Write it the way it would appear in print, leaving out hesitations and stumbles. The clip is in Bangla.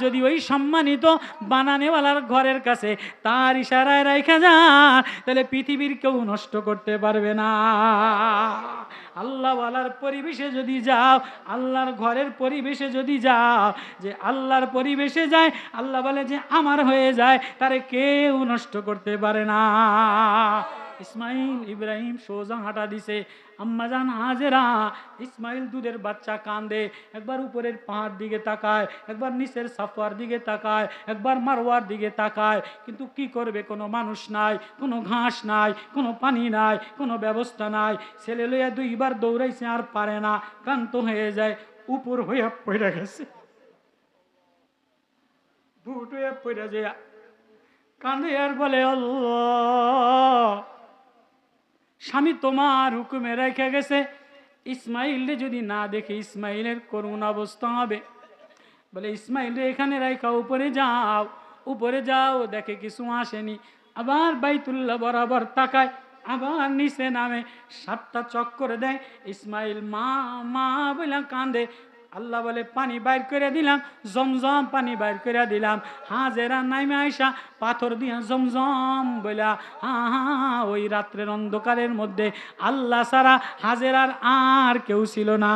যদি ওই সম্মানিত বানানেওয়ালার ঘরের কাছে তার ইশারায় রাইখা যান, তাহলে পৃথিবীর কেউ নষ্ট করতে পারবে না। আল্লাহওয়ালার পরিবেশে যদি যাও, আল্লাহর ঘরের পরিবেশে যদি যাও, যে আল্লাহর পরিবেশে যায়, আল্লাহ বলে যে আমার হয়ে যায়, তারে কেউ নষ্ট করতে পারে না। ইসমাইল ইব্রাহিম সোজা হাঁটা দিছে, আম্মাজান হাজেরা ইসমাইল দুধের বাচ্চা কান্দে, একবার উপরের পাহাড় দিকে তাকায়, একবার নিচের সাফার দিকে তাকায়, একবার মারওয়ার দিকে তাকায়, কিন্তু কি করবে, কোনো মানুষ নাই, কোনো ঘাস নাই, কোনো পানি নাই, কোনো ব্যবস্থা নাই। ছেলে লইয়া দুইবার দৌড়াইছে, আর পারে না, ক্লান্ত হয়ে যায়, উপর হইয়া পড়ে গেছে, বুট হইয়া পড়ে যায়, কান্দে আর বলে আল্লাহ, স্বামী তোমার হুকুমে রেখে গেছে, ইসমাইলরে যদি না দেখে ইসমাইলের করুণ অবস্থা হবে। বলে ইসমাইল রে এখানে রাইখা উপরে যাও, উপরে যাও, দেখে কিছু আসেনি। আবার বাইতুল্লাহ বরাবর তাকায়, আবার নিচে নামে, 7টা চক্কর দেয়, ইসমাইল মা মা বলে কান্দে। আল্লাহ বলে পানি বাইর করে দিলাম, জমজম পানি বাইর করে দিলাম। হাজেরা নাইমে আইসা পাথর দিয়া জমজম বইলা, হা হা, ওই রাত্রের অন্ধকারের মধ্যে আল্লাহ ছাড়া হাজেরার আর কেউ ছিল না।